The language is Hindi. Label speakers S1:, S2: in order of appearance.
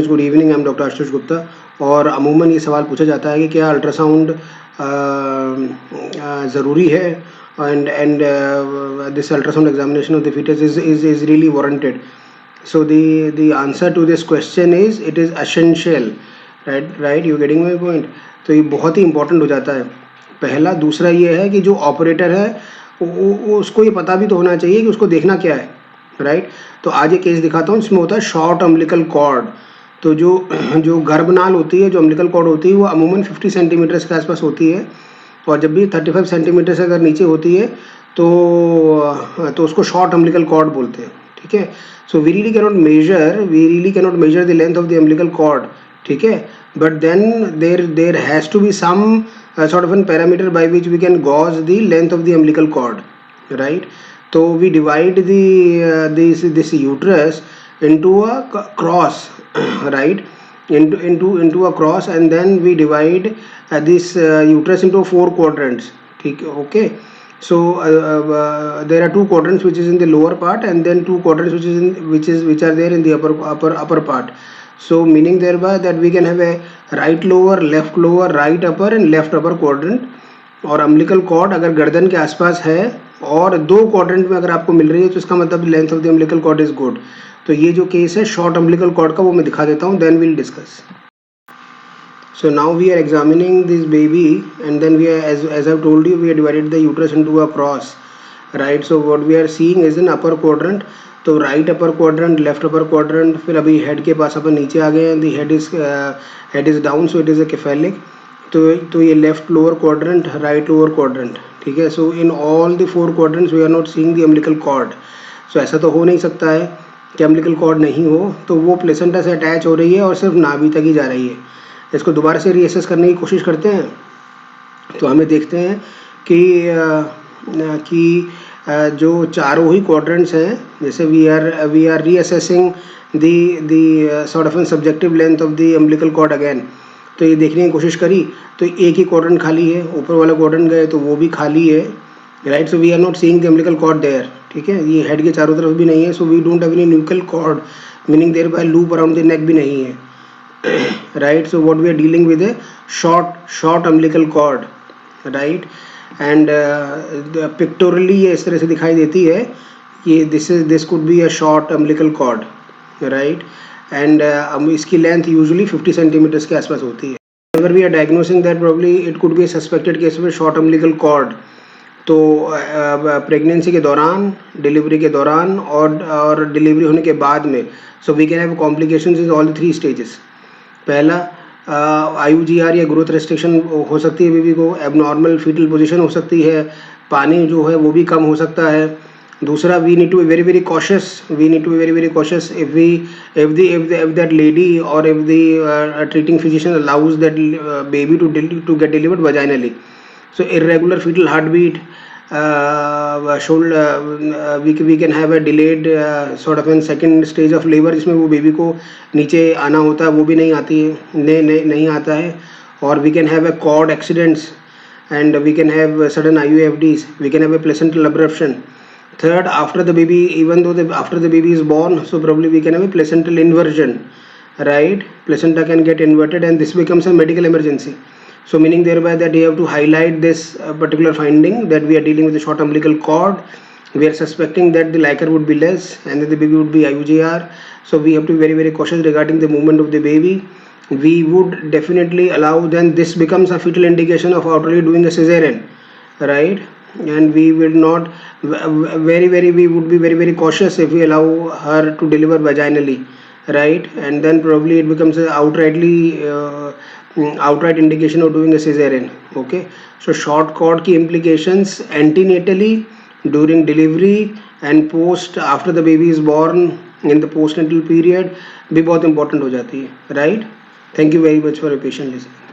S1: Good evening, I am doctor Ashutosh Gupta. और अमूमन ये सवाल पूछा जाता है कि क्या अल्ट्रासाउंड ज़रूरी है, and this ultrasound examination of the fetus is really warranted. So the answer to this question is it is essential, right, you getting my point? तो ये बहुत ही इंपॉर्टेंट हो जाता है पहला। दूसरा ये है कि जो ऑपरेटर है वो उसको ये पता भी तो होना चाहिए कि उसको देखना क्या है, राइट। तो आज ये केस दिखाता हूँ, इसमें होता है शॉर्ट अम्बिलिकल कॉर्ड। तो जो गर्भनाल होती है, जो अम्बिलिकल कॉर्ड होती है, वो अमूमन 50 सेंटीमीटर के आसपास होती है, और जब भी 35 सेंटीमीटर से अगर नीचे होती है तो उसको शॉर्ट अम्बिलिकल कॉर्ड बोलते हैं, ठीक है। So we really cannot measure the length of the umbilical cord, ठीक है, but then there has to be some sort of a parameter by which we can gauge the length of the umbilical cord, right? So we divide this uterus into a cross, right, into a cross, and then we divide this uterus into 4 quadrants, okay. So there are 2 quadrants which is in the lower part, and then 2 quadrants which are there in the upper part. So meaning thereby that we can have a right lower, left lower, right upper and left upper quadrant. और अम्बिलिकल कॉर्ड अगर गर्दन के आसपास है और 2 क्वाड्रेंट में अगर आपको मिल रही है तो इसका मतलब length of the umbilical cord is good. तो ये जो केस है शॉर्ट अम्बिलिकल कॉर्ड का, वो मैं दिखा देता हूँ, then we'll discuss. So now we are examining this baby, and then we are, as I've told you, we have divided the uterus into a cross, right? So what we are seeing is an upper quadrant. तो right upper quadrant, left upper quadrant, फिर अभी हेड के पास अपन नीचे आ गए हैं, the head is down, so it is a cephalic. तो ये left lower quadrant, right lower quadrant, ठीक है। So in all the 4 quadrants we are not seeing the umbilical cord. So ऐसा तो हो नहीं सकता है कि अम्बिलिकल कॉर्ड नहीं हो, तो वो प्लेसेंटा से अटैच हो रही है और सिर्फ नाभि तक ही जा रही है। इसको दोबारा से रीअसेस करने की कोशिश करते हैं, तो हमें देखते हैं कि जो चारों ही क्वाड्रेंट्स हैं, जैसे we are reassessing the sort of an subjective length of the umbilical cord again. तो ये देखने की कोशिश करी तो एक ही क्वाड्रेंट खाली है, ऊपर वाला क्वाड्रेंट गए तो वो भी खाली है, right. So we are not seeing the umbilical cord there, ठीक है। ये हेड के चारों तरफ भी नहीं है, so we don't have any nuchal cord, meaning thereby loop around the neck भी नहीं है, right. So what we are dealing with a short umbilical cord, right. And pictorially ये इस तरह से दिखाई देती है कि this could be a short umbilical cord, right. And इसकी लेंथ यूजुअली 50 सेंटीमीटर्स के आसपास होती है। अगर we are diagnosing that probably it could be a suspected case में शॉर्ट अम्बिलिकल कॉर्ड, तो प्रेगनेंसी के दौरान, डिलीवरी के दौरान और डिलीवरी होने के बाद में, so we can have complications in all 3 stages. पहला IUGR या ग्रोथ रेस्ट्रिक्शन हो सकती है बेबी को, एबनॉर्मल फीटल पोजीशन हो सकती है, पानी जो है वो भी कम हो सकता है। दूसरा, we need to be very cautious if that lady or if the treating physician allows that baby to get delivered vaginally. So irregular fetal heartbeat, we can have a delayed sort of a second stage of labor, जिसमें वो बेबी को नीचे आना होता है, वो भी नहीं आता है। और we can have a cord accidents, and we can have sudden IUFDs, we can have a placental abruption. Third, after the baby, after the baby is born, so probably we can have a placental inversion, right? Placenta can get inverted, and this becomes a medical emergency. So meaning thereby that you have to highlight this particular finding, that we are dealing with a short umbilical cord. We are suspecting that the liquor would be less and that the baby would be IUGR. So we have to be very cautious regarding the movement of the baby. We would definitely allow, then this becomes a fetal indication of outrightly doing a cesarean, right? And we will not we would be very cautious if we allow her to deliver vaginally, right? And then probably it becomes a outright indication of doing a cesarean, okay. So short cord की implications antenatally, during delivery and post, after the baby is born, in the postnatal period भी बहुत important हो जाती है, right? Thank you very much for your patient listening.